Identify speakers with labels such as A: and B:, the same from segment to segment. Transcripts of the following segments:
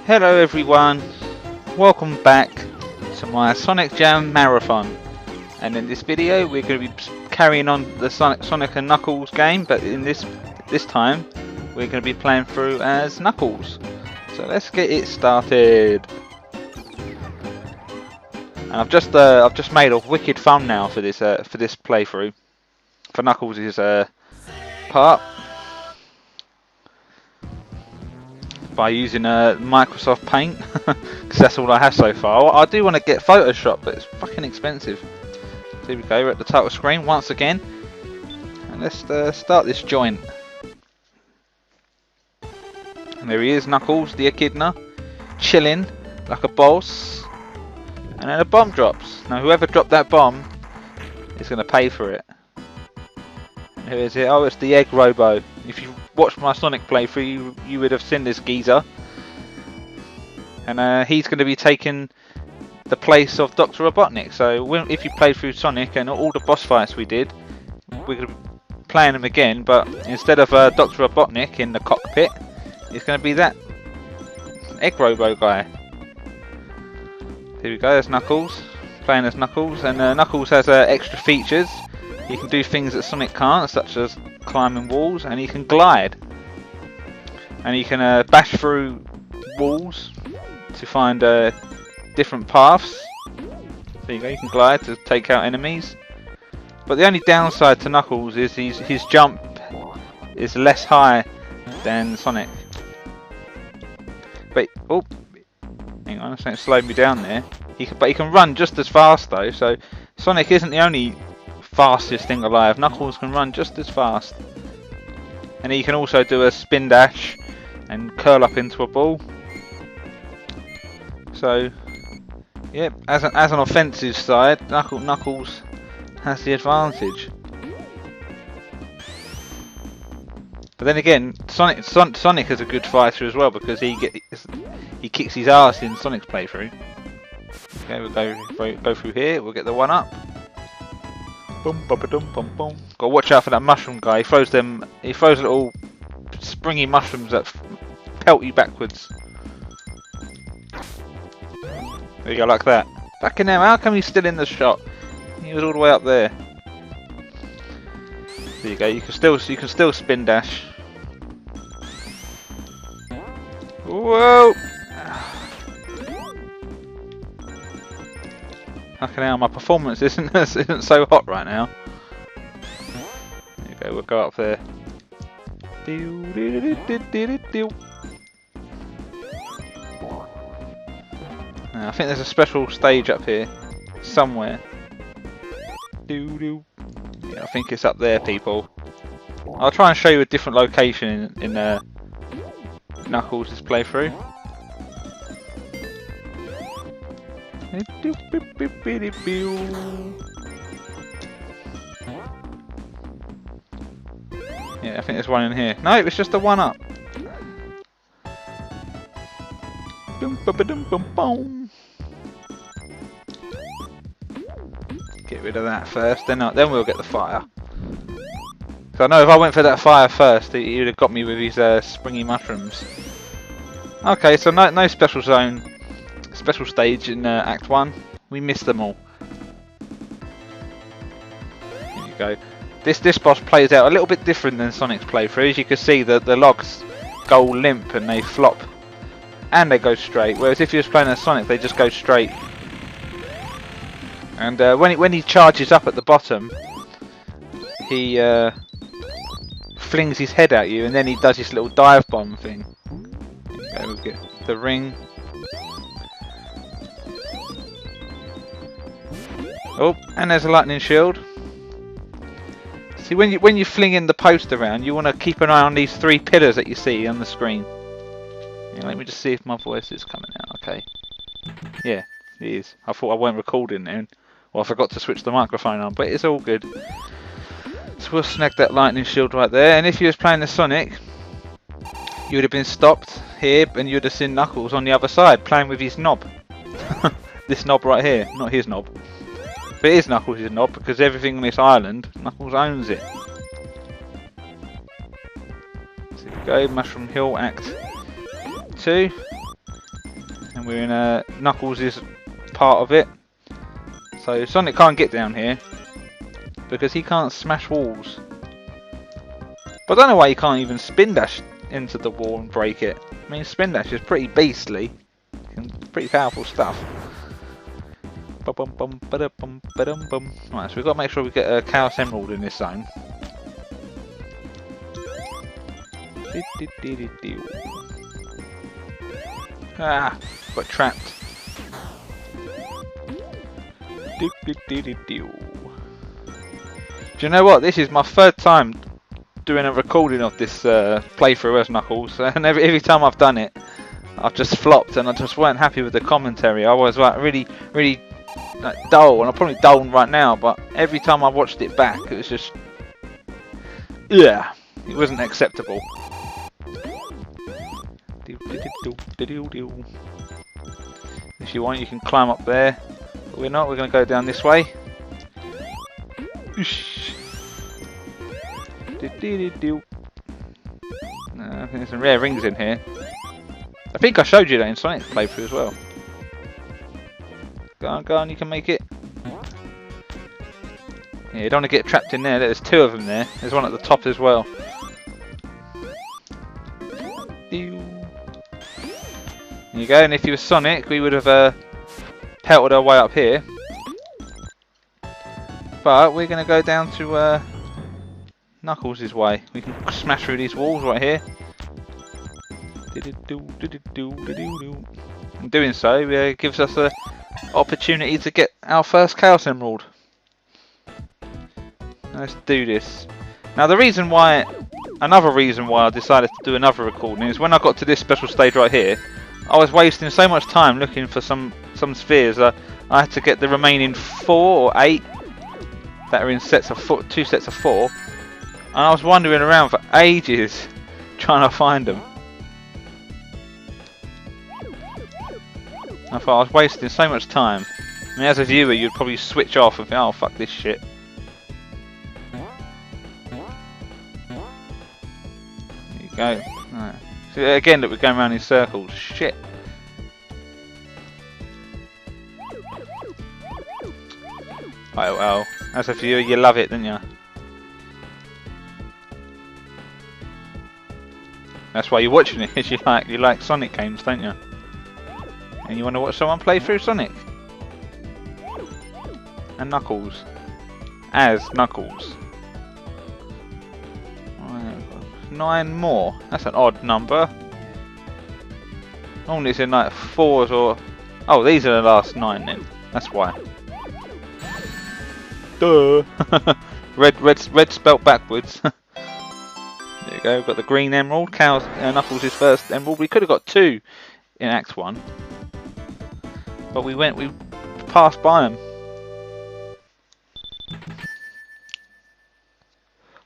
A: Hello everyone, welcome back to my Sonic Jam Marathon, and in this video we're going to be carrying on the Sonic and Knuckles game, but in this time we're going to be playing through as Knuckles. So let's get it started. And I've just made a wicked thumbnail for this playthrough for Knuckles' part by using Microsoft Paint because that's all I have so far. I do want to get Photoshop, but it's fucking expensive. So here we go, we're at the title screen once again, and let's start this joint. And there he is, Knuckles the Echidna, chilling like a boss, and then a bomb drops. Now whoever dropped that bomb is going to pay for it. And who is it? Oh, it's the Egg Robo. If you watched my Sonic playthrough, you would have seen this geezer, and he's going to be taking the place of Dr. Robotnik. So if you played through Sonic and all the boss fights we did, we're going to be playing them again, but instead of Dr. Robotnik in the cockpit, it's going to be that Egg Robo guy. Here we go, there's Knuckles, playing as Knuckles, and Knuckles has extra features. He can do things that Sonic can't, such as climbing walls, and he can glide. And he can bash through walls to find different paths. There you go, you can glide to take out enemies. But the only downside to Knuckles is his jump is less high than Sonic. But, oh, hang on, something slowed me down there. But he can run just as fast though, so Sonic isn't the only fastest thing alive. Knuckles can run just as fast, and he can also do a spin dash and curl up into a ball. So yeah, as an offensive side, Knuckles has the advantage. But then again, Sonic is a good fighter as well, because he kicks his ass in Sonic's playthrough. Okay, we'll go through here. We'll get the one up. Boom, bum, bum, bum, bum. Got to watch out for that mushroom guy. He throws little springy mushrooms that pelt you backwards. There you go, like that. Fucking hell, how come he's still in the shot? He was all the way up there. There you go. You can still spin dash. Whoa! Fucking hell, my performance isn't so hot right now. There you go, we'll go up there. Now, I think there's a special stage up here somewhere. Yeah, I think it's up there, people. I'll try and show you a different location in Knuckles' playthrough. Yeah, I think there's one in here. No, it was just a one up. Get rid of that first, then we'll get the fire. So I know if I went for that fire first, he would have got me with his springy mushrooms. Okay, so no special zone. Special stage in Act 1. We missed them all. Here you go. This boss plays out a little bit different than Sonic's playthrough. As you can see, the logs go limp and they flop, and they go straight. Whereas if you was playing as Sonic, they just go straight. And when he charges up at the bottom, he flings his head at you, and then he does his little dive bomb thing. There you go, we'll get the ring. Oh, and there's a lightning shield. See, when you fling in the post around, you want to keep an eye on these three pillars that you see on the screen. Yeah, let me just see if my voice is coming out. Okay. Yeah, it is. I thought I weren't recording then, or I forgot to switch the microphone on, but it's all good. So we'll snag that lightning shield right there. And if you was playing the Sonic, you would have been stopped here, and you would have seen Knuckles on the other side playing with his knob. This knob right here, not his knob. But it is Knuckles' knob, because everything on this island, Knuckles owns it. So here we go, Mushroom Hill Act 2. and we're in Knuckles' part of it. So Sonic can't get down here because he can't smash walls. But I don't know why he can't even spin dash into the wall and break it. I mean, spin dash is pretty beastly, pretty powerful stuff. Right, so we've got to make sure we get a Chaos Emerald in this zone. Ah, got trapped. Do you know what? This is my third time doing a recording of this playthrough as Knuckles, and every time I've done it, I've just flopped, and I just weren't happy with the commentary. I was like really like, dull, and I'm probably dull right now, but every time I watched it back, it was just, yeah, it wasn't acceptable. If you want, you can climb up there, but we're not. We're going to go down this way. I think there's some rare rings in here. I think I showed you that in Sonic's playthrough as well. Go on, you can make it. Yeah, you don't want to get trapped in there. There's two of them there. There's one at the top as well. There you go, and if you were Sonic, we would have pelted our way up here. But we're going to go down to Knuckles' way. We can smash through these walls right here. In doing so, gives us an opportunity to get our first Chaos Emerald. Let's do this. Now the reason why, another reason why I decided to do another recording is when I got to this special stage right here, I was wasting so much time looking for some spheres. I had to get the remaining 4 or 8 that are in sets of 4, 2 sets of 4, and I was wandering around for ages trying to find them. I thought I was wasting so much time. I mean, as a viewer, you'd probably switch off and think, "Oh, fuck this shit." There you go. Right. So again, look, we're going around in circles. Shit. Oh well. As a viewer, you love it, don't you? That's why you're watching it. You like Sonic games, don't you? And you want to watch someone play through Sonic and Knuckles as Knuckles. 9 more. That's an odd number. Normally it's in like 4s or. Oh, these are the last 9 then. That's why. Duh. red spelt backwards. There you go. We've got the green emerald. Knuckles' first emerald. We could have got 2 in Act 1. But we passed by them.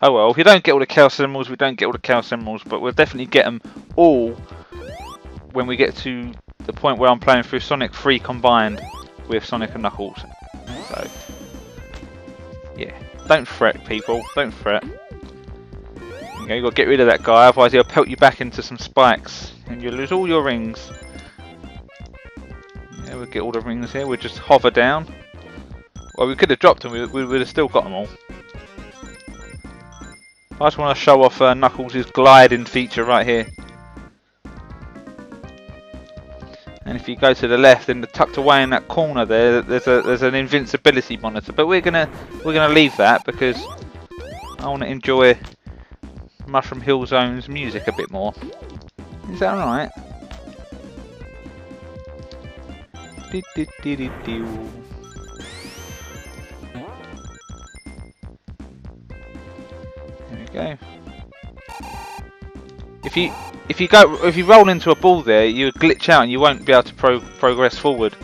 A: Oh well, if you don't get all the Chaos Emeralds, we don't get all the Chaos Emeralds, but we'll definitely get them all when we get to the point where I'm playing through Sonic 3 combined with Sonic and Knuckles. So, yeah, don't fret, people, don't fret. Okay, you've got to get rid of that guy, otherwise he'll pelt you back into some spikes and you'll lose all your rings. Yeah, we'll get all the rings here, we'll just hover down. Well, we could have dropped them, we would have still got them all. I just want to show off Knuckles' gliding feature right here. And if you go to the left, and tucked away in that corner there, there's an invincibility monitor. But we're gonna leave that because I want to enjoy Mushroom Hill Zone's music a bit more. Is that alright? Go. If you roll into a ball there, you glitch out and you won't be able to progress forward.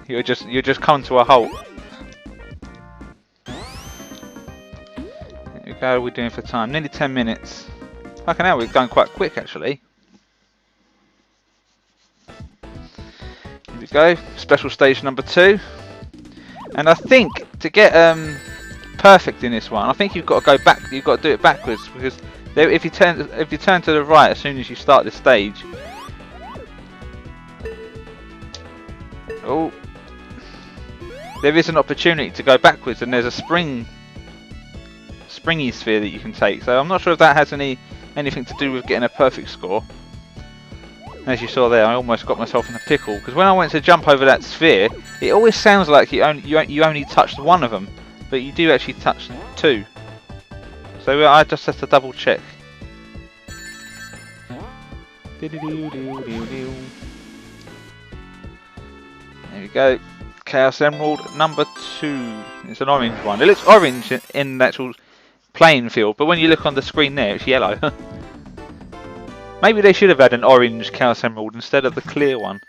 A: You'll just come to a halt. There we go. What are we doing for time? Nearly 10 minutes. Fucking hell, we've gone quite quick actually. Here we go. Special stage number 2. And I think to get perfect in this one, I think you've got to go back. You've got to do it backwards because if you turn to the right as soon as you start the stage, Oh, there is an opportunity to go backwards, and there's a springy sphere that you can take. So I'm not sure if that has anything to do with getting a perfect score. As you saw there, I almost got myself in a pickle, because when I went to jump over that sphere, it always sounds like you only touched one of them, but you do actually touch two. So I just have to double check. There we go. Chaos Emerald number 2. It's an orange one. It looks orange in the actual playing field, but when you look on the screen there, it's yellow. Maybe they should have had an orange Chaos Emerald instead of the clear one.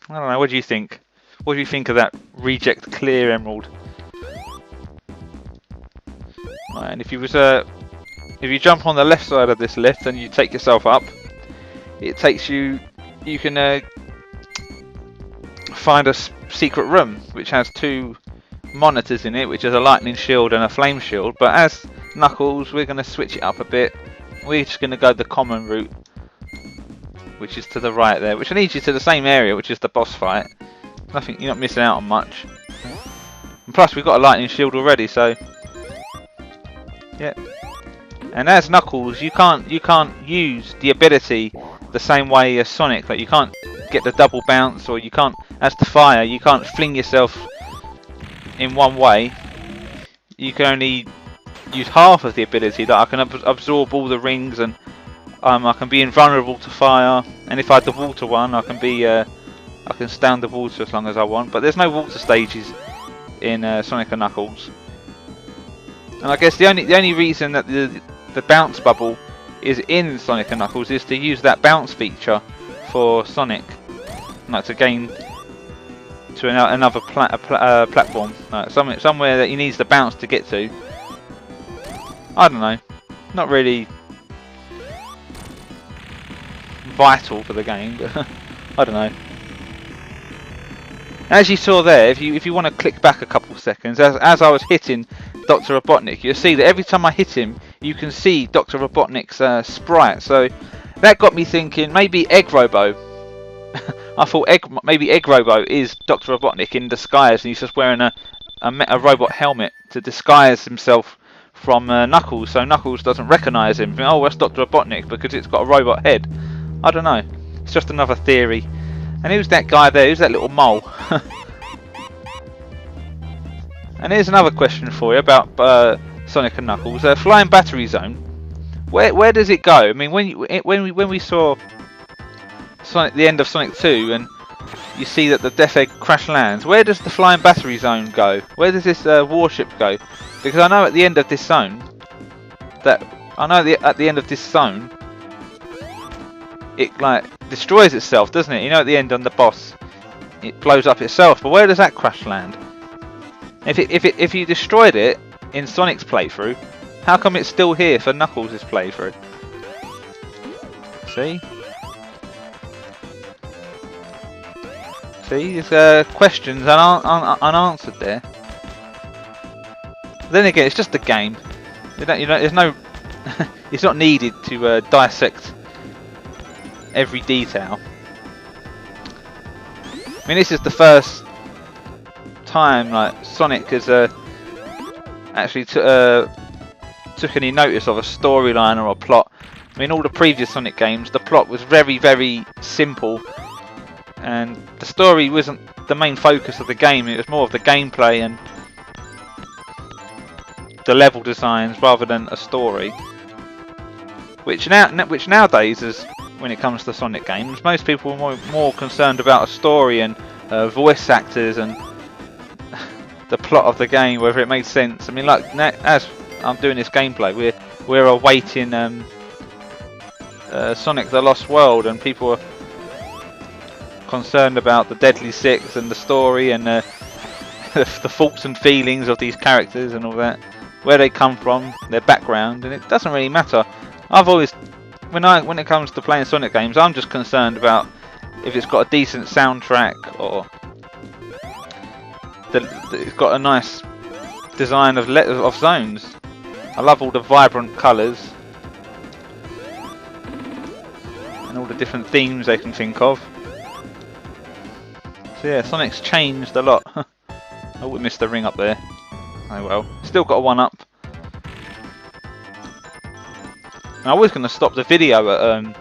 A: I don't know, what do you think? What do you think of that reject clear emerald? Right, and if you jump on the left side of this lift and you take yourself up, it takes you can find a secret room which has 2 monitors in it, which is a lightning shield and a flame shield. But as Knuckles, we're going to switch it up a bit. We're just going to go the common route, which is to the right there, which leads you to the same area, which is the boss fight. Nothing, you're not missing out on much. And plus, we've got a lightning shield already, so yeah. And as Knuckles, you can't use the ability the same way as Sonic. Like, you can't get the double bounce, or you can't, as the fire, you can't fling yourself in one way. You can only use half of the ability. That I can absorb all the rings, and I can be invulnerable to fire. And if I had the water one, I can stay underwater as long as I want. But there's no water stages in Sonic and Knuckles. And I guess the only reason that the bounce bubble is in Sonic and Knuckles is to use that bounce feature for Sonic, like to gain to another platform, somewhere that he needs the bounce to get to. I don't know, not really vital for the game, but I don't know. As you saw there, if you want to click back a couple of seconds, as I was hitting Dr. Robotnik, you'll see that every time I hit him, you can see Dr. Robotnik's sprite. So that got me thinking, maybe Egg Robo. I thought maybe Egg Robo is Dr. Robotnik in disguise, and he's just wearing a robot helmet to disguise himself from Knuckles, so Knuckles doesn't recognise him. Oh, that's Dr. Robotnik because it's got a robot head. I don't know. It's just another theory. And who's that guy there? Who's that little mole? And here's another question for you about Sonic and Knuckles. Flying Battery Zone. Where does it go? I mean, when we saw Sonic, the end of Sonic 2, and you see that the Death Egg crash lands, where does the Flying Battery Zone go? Where does this warship go? Because I know at the end of this zone, it like destroys itself, doesn't it? You know, at the end on the boss, it blows up itself. But where does that crash land? If you destroyed it in Sonic's playthrough, how come it's still here for Knuckles' playthrough? See, there's questions unanswered there. Then again, it's just a game. There's no, it's not needed to dissect every detail. I mean, this is the first time like Sonic has actually took any notice of a storyline or a plot. I mean, all the previous Sonic games, the plot was very, very simple, and the story wasn't the main focus of the game. It was more of the gameplay and the level designs rather than a story. Which nowadays is, when it comes to Sonic games, most people are more concerned about a story and voice actors and the plot of the game, whether it made sense. I mean, like as I'm doing this gameplay, we're awaiting Sonic the Lost World, and people are concerned about the Deadly Six and the story and the thoughts and feelings of these characters and all that, where they come from, their background, and it doesn't really matter. I've always, when it comes to playing Sonic games, I'm just concerned about if it's got a decent soundtrack, or it's got a nice design of zones. I love all the vibrant colours and all the different themes they can think of. So yeah, Sonic's changed a lot. I would miss the ring up there. Oh well. Still got a 1-up. I was going to stop the video at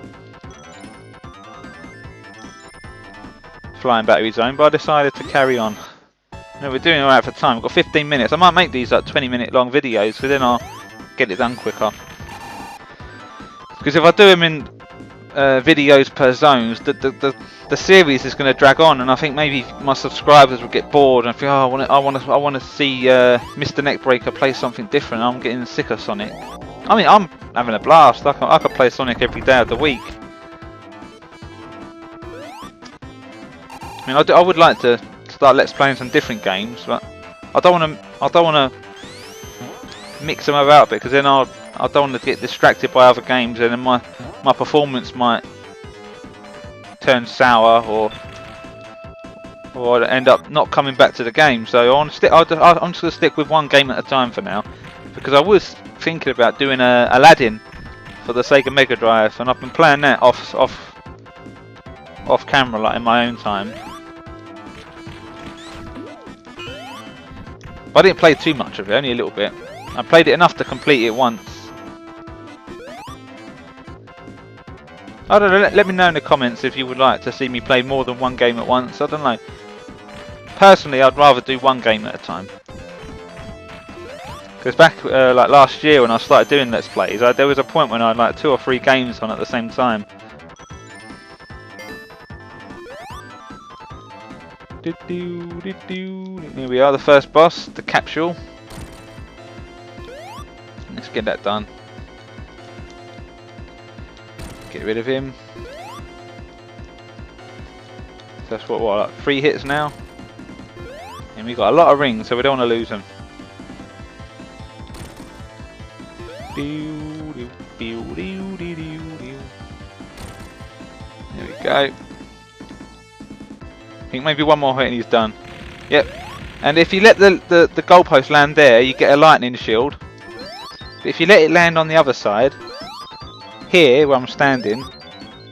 A: Flying Battery Zone, but I decided to carry on. No, we're doing alright for time. We've got 15 minutes. I might make these like 20-minute long videos, because then I'll get it done quicker. Because if I do them in videos per zones, the series is going to drag on, and I think maybe my subscribers will get bored and think, oh, I want to see Mr. Neckbreaker play something different. I'm getting sick of Sonic. I mean, I'm having a blast. I could play Sonic every day of the week. I mean, I would like to start let's playing some different games, but I don't want to mix them about a bit, because then I don't want to get distracted by other games, and then my performance might turn sour, or end up not coming back to the game. So I'm just going to stick with one game at a time for now, because I was thinking about doing Aladdin for the Sega Mega Drive, and I've been playing that off camera, like in my own time. But I didn't play too much of it, only a little bit. I played it enough to complete it once. I don't know, let me know in the comments if you would like to see me play more than one game at once. I don't know. Personally, I'd rather do one game at a time. Because back like last year when I started doing Let's Plays, there was a point when I had like 2 or 3 games on at the same time. Here we are, the first boss, the capsule. Let's get that done. Get rid of him. So that's what, like 3 hits now. And we got a lot of rings, so we don't want to lose them. There we go. I think maybe one more hit and he's done. Yep. And if you let the goalpost land there, you get a lightning shield. But if you let it land on the other side, here where I'm standing,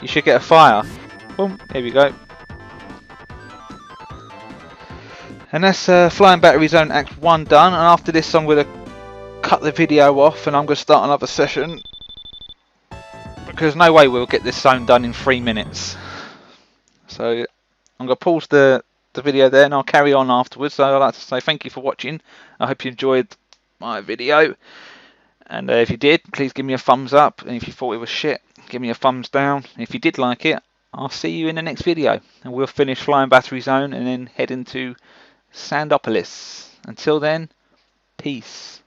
A: you should get a fire. Boom. Here we go. And that's Flying Battery Zone Act 1 done. And after this, I'm going to cut the video off and I'm going to start another session. Because no way we'll get this zone done in 3 minutes. So I'm going to pause the video there and I'll carry on afterwards. So I'd like to say thank you for watching. I hope you enjoyed my video. And if you did, please give me a thumbs up. And if you thought it was shit, give me a thumbs down. And if you did like it, I'll see you in the next video. And we'll finish Flying Battery Zone and then head into Sandopolis. Until then, peace.